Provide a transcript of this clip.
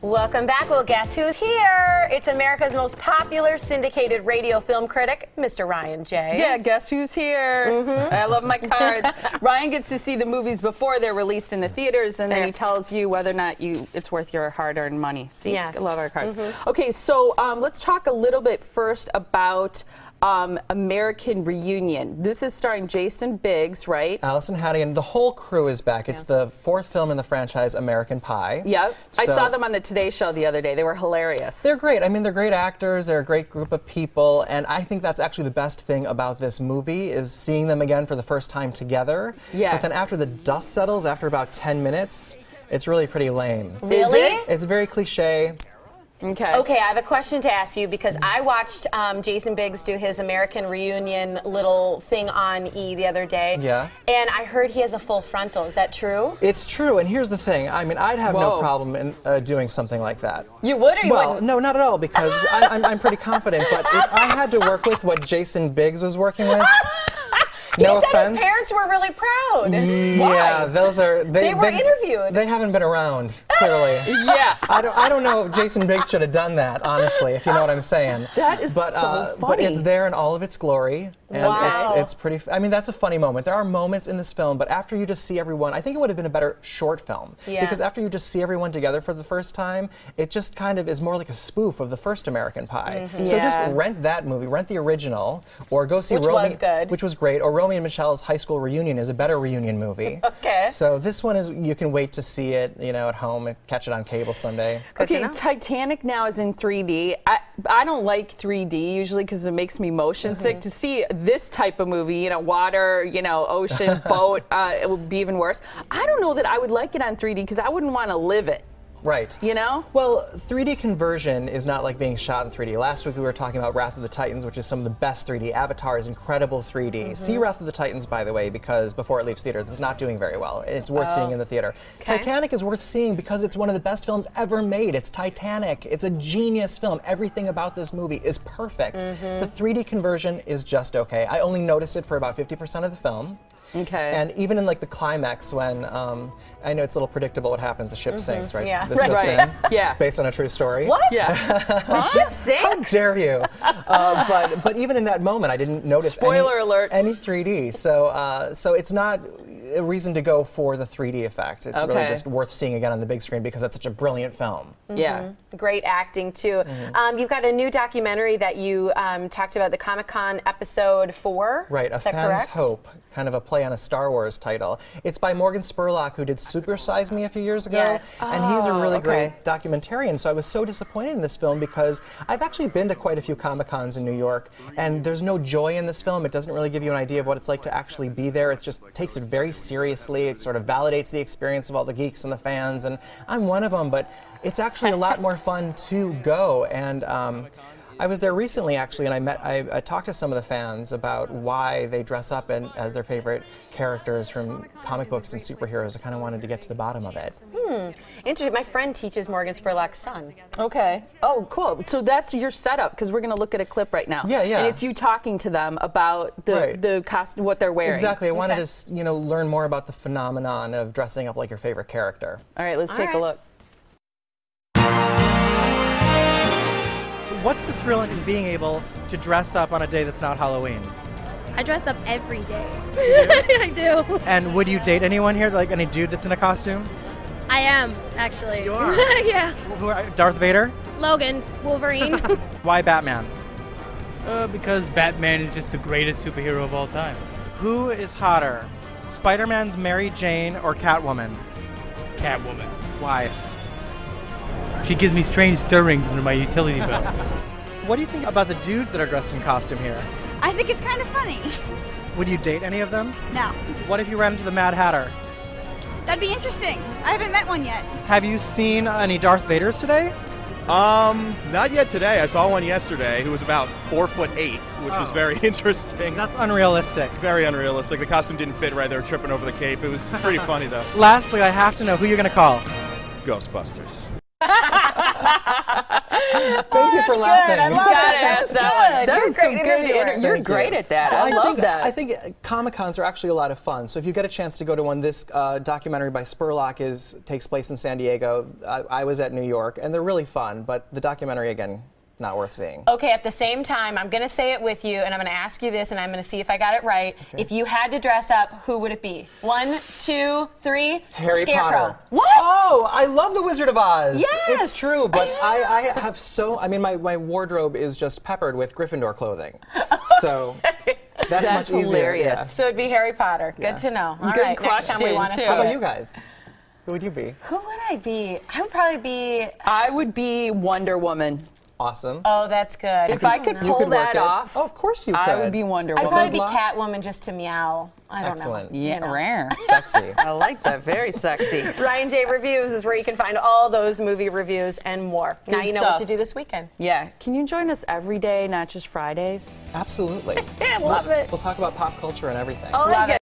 Welcome back. Well, guess who's here? It's America's most popular syndicated radio film critic, Mr. Ryan J. Yeah, guess who's here? I love my cards. Ryan gets to see the movies before they're released in the theaters, and then he tells you whether or not it's worth your hard-earned money. See, yes. I love our cards. Okay, so let's talk a little bit first about American Reunion. This is starring Jason Biggs, right? Allison Hannigan. The whole crew is back. It's the fourth film in the franchise, American Pie. Yep. I saw them on the Today Show the other day. They were hilarious. They're great. I mean, they're great actors. They're a great group of people. And I think that's actually the best thing about this movie is seeing them again for the first time together. Yeah. But then after the dust settles, after about 10 minutes, it's really pretty lame. Really? It's very cliche. Okay. Okay, I have a question to ask you because I watched Jason Biggs do his American Reunion little thing on E! The other day. Yeah. And I heard he has a full frontal. Is that true? It's true, and here's the thing. I mean, I'd have no problem in doing something like that. You would or you wouldn't? No, not at all, because I'm pretty confident, but if I had to work with what Jason Biggs was working with, no he said offense. his parents were really proud. Yeah, Why? those are They were interviewed. They haven't been around, clearly. Yeah. I don't know if Jason Biggs should have done that, honestly, if you know what I'm saying. That is so funny. But it's there in all of its glory, and Wow. it's pretty. I mean, that's a funny moment. There are moments in this film, but after you just see everyone, I think it would have been a better short film. Yeah. Because after you just see everyone together for the first time, it just kind of is more like a spoof of the first American Pie. So just rent that movie, rent the original, or go see Which was good. which was great, or Romeo and Michelle's High School Reunion is a better reunion movie. Okay. So this one is, you can wait to see it, you know, at home and catch it on cable someday. Okay, Titanic now is in 3D. I don't like 3D usually because it makes me motion sick. To see this type of movie, you know, water, you know, ocean, boat, it would be even worse. I don't know that I would like it on 3D because I wouldn't want to live it. Right. You know? Well, 3D conversion is not like being shot in 3D. Last week we were talking about Wrath of the Titans, which is some of the best 3D. Avatar is incredible 3D. See Wrath of the Titans, by the way, because before it leaves theaters, it's not doing very well. It's worth seeing in the theater. Okay. Titanic is worth seeing because it's one of the best films ever made. It's Titanic. It's a genius film. Everything about this movie is perfect. The 3D conversion is just okay. I only noticed it for about 50% of the film. Okay. And even in like the climax when, I know it's a little predictable what happens, the ship sinks, right? Yeah. This just in. Yeah. It's based on a true story. What? Yeah. The ship sinks? How dare you? But even in that moment, I didn't notice Spoiler alert. any 3D. So it's not a reason to go for the 3D effect. It's really just worth seeing again on the big screen because it's such a brilliant film. Yeah. Great acting, too. You've got a new documentary that you talked about, the Comic-Con episode 4. Right, A Fan's Hope, kind of a play on a Star Wars title. It's by Morgan Spurlock, who did Super Size Me a few years ago. Yes. And he's a really great documentarian, so I was so disappointed in this film because I've actually been to quite a few Comic-Cons in New York, and there's no joy in this film. It doesn't really give you an idea of what it's like to actually be there. It just takes it very seriously. It sort of validates the experience of all the geeks and the fans, and I'm one of them, but it's actually a lot more fun to go. And I was there recently, actually, and I talked to some of the fans about why they dress up as their favorite characters from comic books and superheroes. I kind of wanted to get to the bottom of it. Interesting. My friend teaches Morgan Spurlock's son. Okay. Oh, cool. So that's your setup because we're going to look at a clip right now. Yeah, yeah. And it's you talking to them about the costume, what they're wearing. Exactly. I wanted to, you know, learn more about the phenomenon of dressing up like your favorite character. All right, let's take a look. What's the thrill in being able to dress up on a day that's not Halloween? I dress up every day. I do. And would you date anyone here, like any dude that's in a costume? I am, actually. You are? Yeah. Darth Vader? Logan, Wolverine. Why Batman? Because Batman is just the greatest superhero of all time. Who is hotter, Spider-Man's Mary Jane or Catwoman? Catwoman. Why? She gives me strange stirrings under my utility belt. What do you think about the dudes that are dressed in costume here? I think it's kind of funny. Would you date any of them? No. What if you ran into the Mad Hatter? That'd be interesting. I haven't met one yet. Have you seen any Darth Vaders today? Not yet today. I saw one yesterday who was about 4'8", which was very interesting. That's unrealistic. Very unrealistic. The costume didn't fit right. They were tripping over the cape. It was pretty funny, though. Lastly, I have to know who you're going to call. Ghostbusters. Thank you for laughing. I love Got it. it. That's That good. was some You're a good. great interviewer. You're Thank great you. at that. I love that. I think Comic-Cons are actually a lot of fun. So if you get a chance to go to one, this documentary by Spurlock takes place in San Diego. I was at New York, and they're really fun. But the documentary, again, not worth seeing. Okay, at the same time, I'm going to say it with you, and I'm going to ask you this, and I'm going to see if I got it right. Okay. If you had to dress up, who would it be? 1, 2, 3. Harry Scarecrow. Potter. What? Oh, I love The Wizard of Oz. Yes! It's true, but I have I mean, my wardrobe is just peppered with Gryffindor clothing. So that's much easier. hilarious. Yeah. So it'd be Harry Potter. Good to know. All Good right, next time we question, want to too. see How about it. you guys? Who would you be? Who would I be? I would probably be. I would be Wonder Woman. Awesome. Oh, that's good. If I could You pull could work that it. off, Oh, of course you could. I would be Wonder I'd Woman. probably be Those locks? Catwoman just to meow. I don't Excellent. know. Yeah, You know. rare. Sexy. I like that. Very sexy. Ryan J Reviews is where you can find all those movie reviews and more. Now Good you know stuff. what to do this weekend. Yeah. Can you join us every day, not just Fridays? Absolutely. I love it. We'll talk about pop culture and everything. I like it.